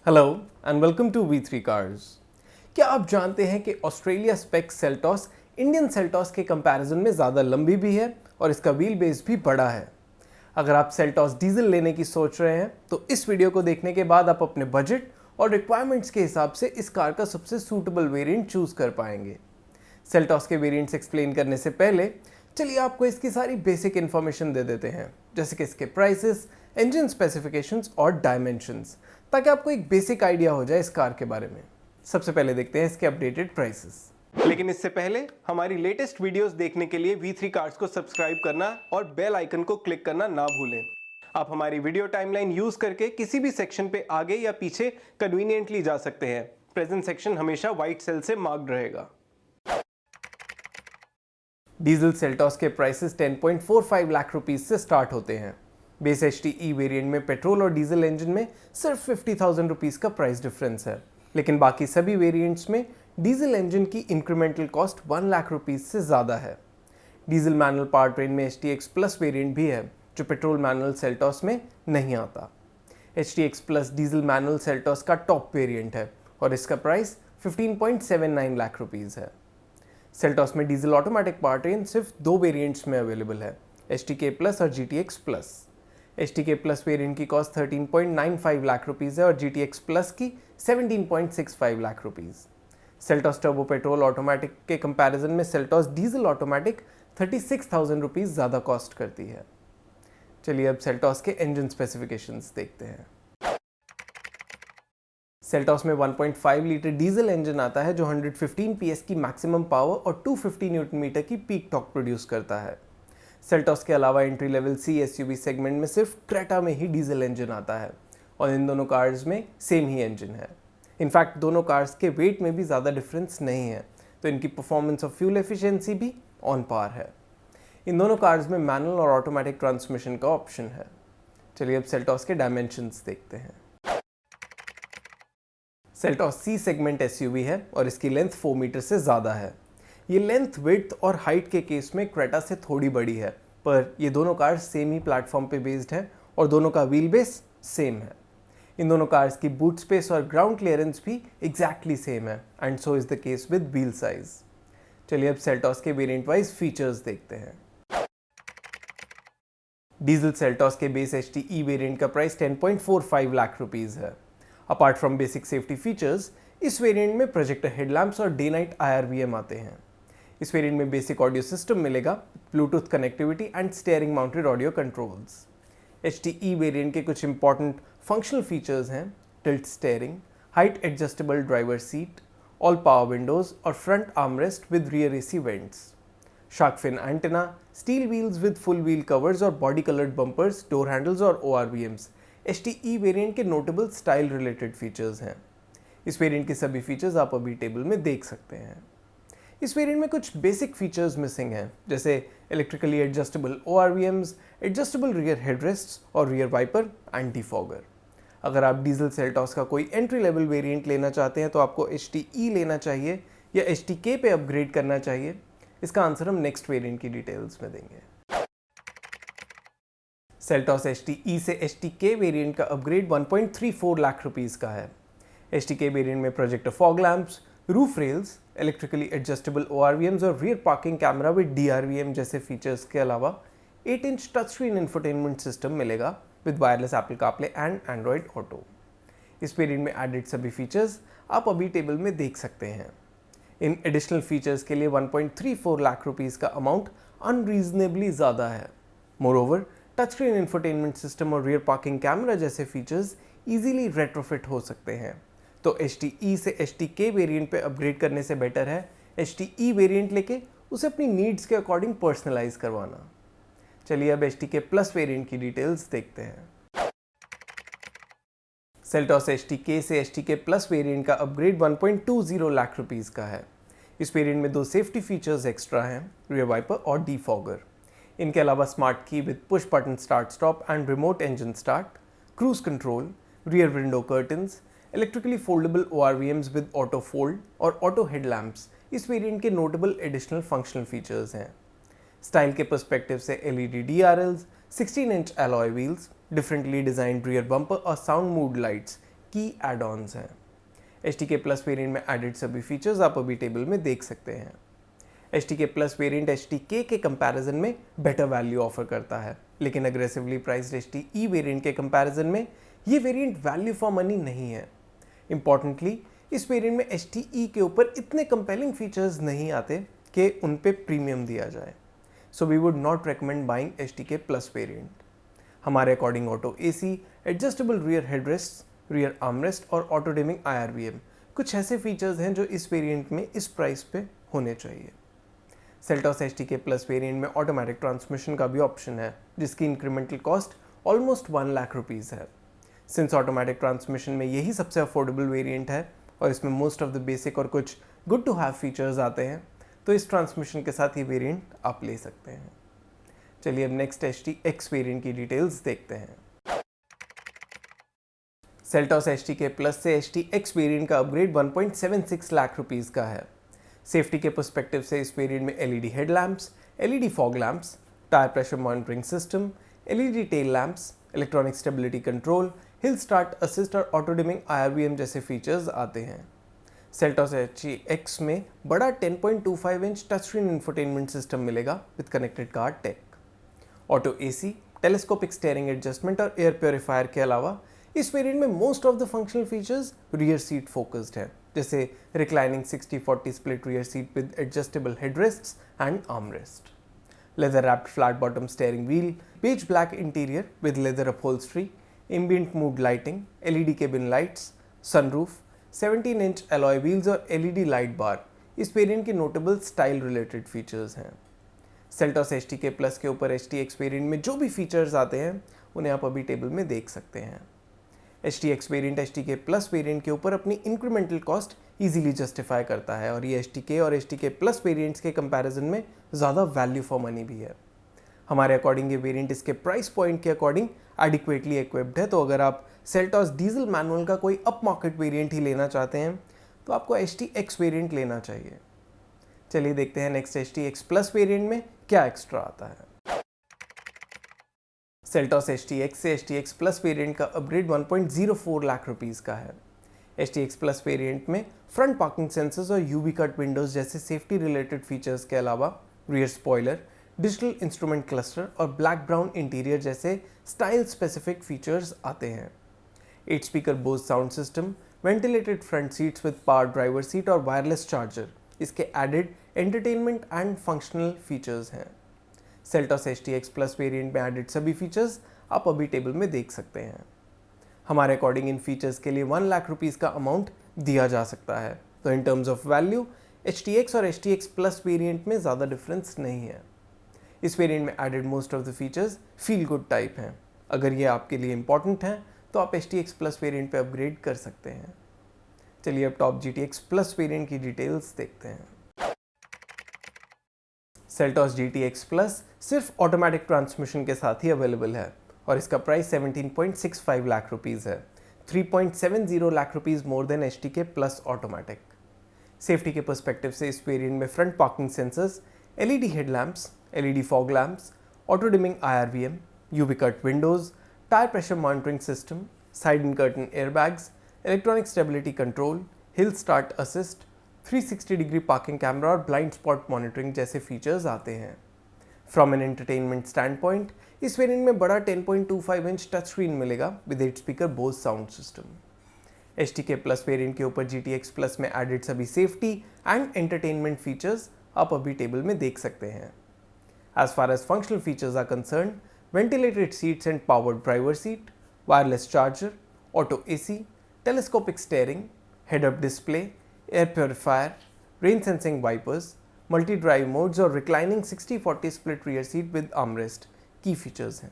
Hello and welcome to V3 Cars. क्या आप जानते हैं कि Australia spec Seltos Indian Seltos के कंपैरिजन में ज़्यादा लंबी भी है और इसका व्हील बेस भी बड़ा है। अगर आप सेल्टॉस डीजल लेने की सोच रहे हैं तो इस वीडियो को देखने के बाद आप अपने बजट और रिक्वायरमेंट्स के हिसाब से इस कार का सबसे सूटेबल वेरिएंट चूज कर पाएंगे। सेल्टॉस के वेरिएंट्स एक्सप्लेन करने से पहले चलिए आपको इसकी सारी बेसिक इन्फॉर्मेशन दे देते हैं, जैसे कि इसके प्राइसेस, इंजन स्पेसिफिकेशंस और डायमेंशंस, ताकि आपको एक बेसिक आइडिया हो जाए इस कार के बारे में। सबसे पहले देखते हैं इसके अपडेटेड प्राइसेस। लेकिन इससे पहले हमारी लेटेस्ट वीडियोस देखने के लिए V3 कार्स को सब्सक्राइब करना और बेल आइकन को क्लिक करना ना भूलें। आप हमारी वीडियो टाइमलाइन यूज करके किसी भी सेक्शन पे आगे या पीछे कन्वीनियंटली जा सकते हैं। प्रेजेंट सेक्शन हमेशा व्हाइट सेल से मार्क्ड रहेगा। डीजल सेल्टॉस के प्राइसेस 10.45 लाख रुपीस से स्टार्ट होते हैं। बेस HTE वेरिएंट में पेट्रोल और डीजल इंजन में सिर्फ 50,000 रुपीस का प्राइस डिफरेंस है, लेकिन बाकी सभी वेरिएंट्स में डीजल इंजन की इंक्रीमेंटल कॉस्ट 1 लाख रुपीस से ज़्यादा है। डीजल मैनुअल पावर ट्रेन में HTX प्लस वेरिएंट भी है, जो पेट्रोल मैनुअल सेल्टॉस में नहीं आता। HTX plus diesel manual Seltos का टॉप वेरिएंट है और इसका प्राइस 15.79 लाख रुपीस है। सेल्टॉस में डीजल ऑटोमेटिक पावर ट्रेन सिर्फ दो वेरिएंट्स में अवेलेबल है, HTK प्लस और GTX plus. HTK plus variant की कॉस्ट 13.95 लाख रुपीस है और GTX प्लस की 17.65 lakh rupees. Seltos turbo petrol automatic के कंपैरिजन में सेल्टॉस डीजल ऑटोमेटिक 36,000 रुपीस ज़्यादा कॉस्ट करती है। चलिए अब सेल्टॉस के इंजन स्पेसिफिकेशंस देखते हैं। सेल्टॉस में 1.5 लीटर डीजल इंजन आता है जो 115 PS की मैक्सिमम पावर और 250 न्यूटन मीटर की पीक टॉर्क प्रोड्यूस करता है। सेल्टॉस के अलावा entry level C SUV segment में सिर्फ क्रेटा में ही डीजल इंजन आता है और इन दोनों कार्स में सेम ही इंजन है। इनफैक्ट दोनों कार्स के वेट में भी ज़्यादा डिफरेंस नहीं है, तो इनकी परफॉर्मेंस और फ्यूल एफिशिएंसी भी ऑन पार है। इन दोनों कार्स में मैनुअल और ऑटोमेटिक ट्रांसमिशन का ऑप्शन है। चलिए अब सेल्टॉस के डायमेंशंस देखते हैं। सेल्टॉस C सेगमेंट SUV है और इसकी लेंथ 4 मीटर से ज़्यादा है। ये लेंथ, विड्थ और हाइट के केस में क्रेटा से थोड़ी बड़ी है, पर ये दोनों कार्स सेम ही प्लेटफॉर्म पे बेस्ड है और दोनों का व्हील बेस सेम है। इन दोनों कार्स की बूट स्पेस और ग्राउंड क्लियरेंस भी एग्जैक्टली सेम है and so is the case with wheel size. चलिए अब सेल्टॉस के वेरिएंट वाइज फीचर्स देखते हैं। डीजल सेल्टॉस के बेस HTE वेरिएंट का प्राइस 10.45 लाख रुपीस है। Apart from basic safety features, इस वेरिएंट में प्रोजेक्टर हेडलैम्प्स और डे नाइट IRVM आते हैं। इस वेरिएंट में बेसिक ऑडियो सिस्टम मिलेगा, Bluetooth connectivity and steering mounted audio controls. HTE variant के कुछ इंपॉर्टेंट फंक्शनल फीचर्स हैं tilt steering, height adjustable driver seat, all power windows और front armrest with rear AC vents, shark fin antenna, steel wheels with full wheel covers और body coloured bumpers, door handles और ORVMs। HTE variant के notable style related features हैं। इस variant के सभी features आप अभी टेबल में देख सकते हैं। इस वेरिएंट में कुछ बेसिक फीचर्स मिसिंग हैं, जैसे electrically adjustable ORVMs, adjustable rear headrests और रियर वाइपर एंड डिफॉगर। अगर आप डीजल सेल्टॉस का कोई एंट्री लेवल वेरिएंट लेना चाहते हैं तो आपको HTE लेना चाहिए या HTK पे अपग्रेड करना चाहिए। इसका आंसर हम नेक्स्ट वेरिएंट की डिटेल्स में देंगे। सेल्टॉस HTE से HTK वेरिएंट का अपग्रेड 1.34 लाख रुपीस का है। HTK वेरिएंट में projector fog lamps, roof rails, electrically adjustable ORVMs और rear parking camera with DRVM जैसे फीचर्स के अलावा 8 inch touch screen infotainment system मिलेगा with wireless Apple CarPlay and Android auto. इस वेरिएंट में एडेड सभी फीचर्स आप अभी टेबल में देख सकते हैं। इन एडिशनल फीचर्स के लिए 1.34 लाख रुपीस का अमाउंट अनरीजनेबली ज़्यादा है। Moreover, touch screen infotainment system और रियर पार्किंग कैमरा जैसे फीचर्स इजीली रेट्रोफिट हो सकते हैं, तो HTE से HTK वेरिएंट पे अपग्रेड करने से बेटर है HTE वेरिएंट लेके उसे अपनी नीड्स के अकॉर्डिंग पर्सनलाइज करवाना। चलिए अब HTK प्लस वेरिएंट की डिटेल्स देखते हैं। सेल्टॉस HTK से HTK प्लस वेरिएंट का अपग्रेड 1.20 लाख रुपीस का है। इस वेरिएंट में दो सेफ्टी फीचर्स एक्स्ट्रा हैं, रियर वाइपर और डिफॉगर। इनके अलावा स्मार्ट की with push button start stop and remote engine start, cruise control, rear window curtains, electrically foldable ORVMs with auto fold और ऑटो हेडलैम्प्स इस वेरिएंट के नोटेबल एडिशनल फंक्शनल फीचर्स हैं। Style के perspective से LED DRLs, 16 inch alloy wheels, differently designed rear bumper और sound mood lights की add ons हैं। HTK plus variant में एडेड सभी फीचर्स आप अभी टेबल में देख सकते हैं। HTK प्लस वेरिएंट HTK के कंपैरिजन में बेटर वैल्यू ऑफर करता है, लेकिन अग्रेसिवली प्राइस्ड HTE वेरिएंट के कंपैरिजन में ये वेरिएंट वैल्यू फॉर मनी नहीं है। इंपॉर्टेंटली इस वेरिएंट में HTE के ऊपर इतने कंपेलिंग फीचर्स नहीं आते कि उन पे प्रीमियम दिया जाए, so we would not recommend buying HTK plus variant. हमारे according auto AC, adjustable rear headrest, rear armrest और ऑटो डिमिंग IRVM कुछ ऐसे फीचर्स हैं जो इस वेरिएंट में इस प्राइस पे होने चाहिए। सेल्टॉस HTK प्लस वेरिएंट में ऑटोमेटिक ट्रांसमिशन का भी ऑप्शन है, जिसकी incremental cost almost 1 lakh rupees है। सिंस ऑटोमेटिक ट्रांसमिशन में यही सबसे अफोर्डेबल वेरिएंट है और इसमें मोस्ट ऑफ द बेसिक और कुछ गुड टू हैव फीचर्स आते हैं, तो इस ट्रांसमिशन के साथ ये वेरिएंट आप ले सकते हैं। चलिए अब नेक्स्ट HTX वेरिएंट की डिटेल्स देखते हैं। सेल्टॉस HTK प्लस से HTX वेरिएंट का अपग्रेड 1.76 लाख रुपीज़ का है। सेफ्टी के पर्सपेक्टिव से इस वेरिएंट में LED headlamps, LED fog lamps, tyre pressure monitoring system, LED tail lamps, electronic stability control, hill start assist और ऑटो डिमिंग IRVM जैसे फीचर्स आते हैं। सेल्टॉस HTX में बड़ा 10.25 inch touch screen infotainment system मिलेगा with connected car tech. Auto AC, telescopic steering adjustment और air purifier के अलावा इस वेरिएंट में most of the functional features rear seat focused है, जैसे reclining 60-40 split rear seat with adjustable headrests and armrest, leather wrapped flat bottom steering wheel, beige black interior with leather upholstery, ambient mood lighting, LED cabin lights, sunroof, 17 inch alloy wheels और LED light bar इस variant के notable style related features हैं। Seltos HTK plus के ऊपर HTX variant में जो भी features आते हैं उन्हें आप अभी टेबल में देख सकते हैं। HTX variant HTK plus variant के ऊपर अपनी इंक्रीमेंटल कॉस्ट इजीली जस्टिफाई करता है और ये HTK और HTK प्लस वेरिएंट्स के कंपैरिजन में ज़्यादा वैल्यू फॉर मनी भी है। हमारे अकॉर्डिंग ये वेरिएंट इसके प्राइस पॉइंट के अकॉर्डिंग एडिक्वेटली इक्विप्ड है, तो अगर आप सेल्टॉस डीजल मैनुअल का कोई अप मार्केट वेरिएंट ही लेना चाहते हैं तो आपको HTX वेरिएंट लेना चाहिए। चलिए देखते हैं नेक्स्ट HTX प्लस वेरिएंट में क्या एक्स्ट्रा आता है। सेल्टॉस HTX से HTX प्लस वेरिएंट का अपग्रेड 1.04 लाख रुपीज़ का है। HTX प्लस वेरिएंट में फ्रंट पार्किंग सेंसर्स और UV कट विंडोज जैसे सेफ्टी रिलेटेड फीचर्स के अलावा rear spoiler, digital instrument cluster और ब्लैक ब्राउन इंटीरियर जैसे स्टाइल स्पेसिफिक फीचर्स आते हैं। 8 speaker Bose sound system, ventilated front seats with power driver seat और wireless charger इसके added entertainment and functional features हैं। Seltos HTX plus variant में added सभी features आप अभी टेबल में देख सकते हैं। हमारे अकॉर्डिंग इन फीचर्स के लिए 1 लाख रुपीज़ का अमाउंट दिया जा सकता है, तो in terms of value HTX और HTX प्लस वेरिएंट में ज़्यादा डिफरेंस नहीं है। इस वेरिएंट में added most of the features feel good type हैं। अगर ये आपके लिए इंपॉर्टेंट हैं तो आप HTX प्लस वेरिएंट पे अपग्रेड कर सकते हैं। चलिए अब टॉप GTX प्लस वेरिएंट की डिटेल्स देखते हैं। सेल्टॉस GTX प्लस सिर्फ ऑटोमेटिक ट्रांसमिशन के साथ ही अवेलेबल है और इसका प्राइस 17.65 लाख रुपीज़ है, 3.70 lakh rupees more than HTK plus automatic. Safety के पर्सपेक्टिव से इस वेरिएंट में front parking sensors, LED headlamps, LED fog lamps, auto dimming IRVM, UV cut Windows, tyre pressure monitoring system, side इन curtain airbags, electronic stability control, hill start assist, 360 degree parking camera और blind spot monitoring जैसे features आते हैं। From an entertainment stand point इस variant में बड़ा 10.25 inch touch screen मिलेगा with 8 speaker Bose sound system. HTK plus variant के ऊपर GTX प्लस में एडेड सभी सेफ्टी एंड एंटरटेनमेंट फीचर्स आप अभी टेबल में देख सकते हैं। As far as functional features are concern, ventilated seats and powered driver seat, wireless charger, auto AC, telescopic steering, head up display, air purifier, rain sensing wipers, multi drive modes और reclining 60-40 split rear seat with armrest की features हैं।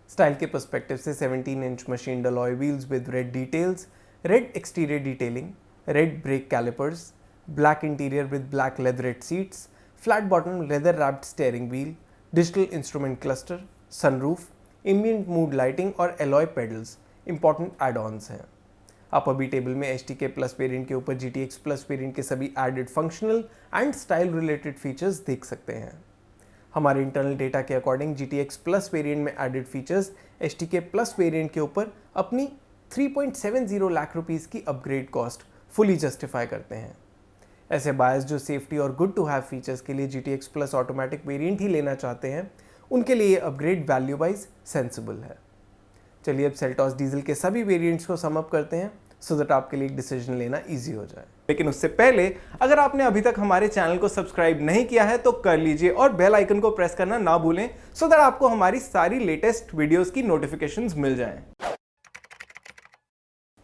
Style के perspective से 17 inch machined alloy wheels with red details, red exterior detailing, red brake callipers, black interior with black leatherette seats, flat bottom leather wrapped steering wheel, digital instrument cluster, sunroof, ambient mood lighting और alloy pedals important add ons हैं। आप अभी table में HTK plus variant के ऊपर GTX plus variant के सभी added functional and style related features देख सकते हैं। हमारे इंटरनल डेटा के अकॉर्डिंग GTX प्लस वेरिएंट में added features HTK plus variant के ऊपर अपनी 3.70 लाख रुपीस की अपग्रेड कॉस्ट फुली जस्टिफाई करते हैं। ऐसे बायर्स जो सेफ्टी और गुड टू हैव फीचर्स के लिए GTX प्लस ऑटोमेटिक वेरिएंट ही लेना चाहते हैं, उनके लिए ये अपग्रेड वैल्यू वाइज सेंसिबल है। चलिए अब सेल्टॉस डीजल के सभी वेरिएंट्स को सम अप करते हैं सो दैट आपके लिए एक डिसीजन लेना इजी हो जाए। लेकिन उससे पहले अगर आपने अभी तक हमारे चैनल को सब्सक्राइब नहीं किया है तो कर लीजिए और बेल आइकन को प्रेस करना ना भूलें सो दैट आपको हमारी सारी लेटेस्ट वीडियोस की नोटिफिकेशंस मिल जाएं।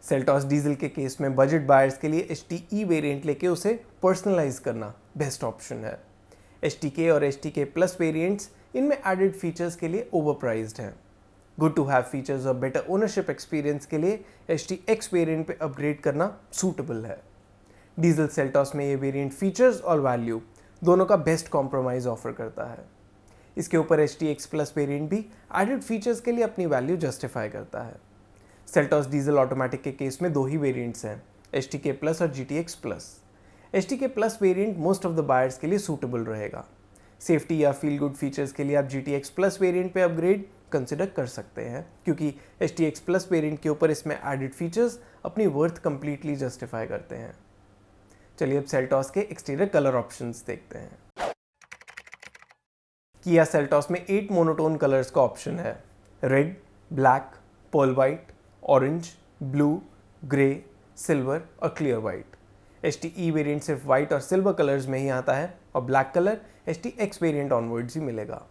सेल्टॉस डीजल के केस में बजट बायर्स के लिए HTE वेरिएंट लेके उसे पर्सनलाइज करना बेस्ट ऑप्शन है। HTK और HTK प्लस वेरिएंट्स इनमें एडेड फीचर्स के लिए ओवरप्राइज्ड हैं। गुड टू हैव फीचर्स और बेटर ओनरशिप एक्सपीरियंस के लिए HTX वेरिएंट पे अपग्रेड करना सूटेबल है। डीजल सेल्टॉस में ये वेरिएंट फीचर्स और वैल्यू दोनों का बेस्ट कॉम्प्रोमाइज ऑफर करता है। इसके ऊपर HTX प्लस वेरिएंट भी एडेड फीचर्स के लिए अपनी वैल्यू जस्टिफाई करता है। सेल्टॉस डीजल ऑटोमेटिक के केस में दो ही वेरिएंट्स हैं, HTK प्लस और GTX plus. HTK plus variant most of the buyers के लिए सूटेबल रहेगा। सेफ्टी या फील गुड फीचर्स के लिए आप GTX प्लस वेरिएंट पे अपग्रेड कंसिडर कर सकते हैं, क्योंकि HTX प्लस वेरिएंट के ऊपर इसमें एडेड फीचर्स अपनी वर्थ कंप्लीटली जस्टिफाई करते हैं। चलिए अब सेल्टॉस के एक्सटीरियर कलर ऑप्शंस देखते हैं। किया सेल्टॉस में 8 मोनोटोन कलर्स का ऑप्शन है, red, black, pearl white, orange, blue, grey, silver और क्लियर वाइट। HTE वेरिएंट सिर्फ वाइट और सिल्वर कलर्स में ही आता है और black colour HTX variant onwards ही मिलेगा।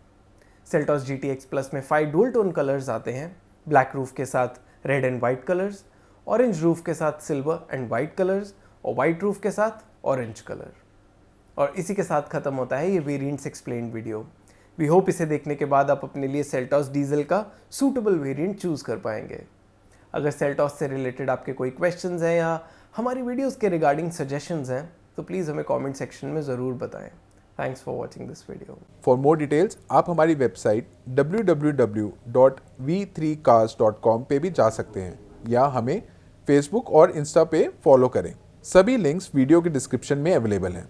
सेल्टॉस GTX प्लस में 5 डुअल टोन कलर्स आते हैं, ब्लैक रूफ के साथ red and white colours, orange roof के साथ सिल्वर एंड वाइट कलर्स और वाइट रूफ के साथ ऑरेंज कलर। और इसी के साथ खत्म होता है ये variants explained video. We hope इसे देखने के बाद आप अपने लिए सेल्टॉस डीजल का सूटेबल वेरिएंट चूज कर पाएंगे। अगर सेल्टॉस से रिलेटेड आपके कोई क्वेश्चंस हैं या हमारी वीडियोस के रिगार्डिंग सजेशंस हैं तो प्लीज़ हमें कमेंट सेक्शन में ज़रूर बताएं। Thanks for watching this video. For more details आप हमारी वेबसाइट www.v3cars.com पे भी जा सकते हैं या हमें फेसबुक और इंस्टा पे फॉलो करें। सभी लिंक्स वीडियो के डिस्क्रिप्शन में अवेलेबल हैं।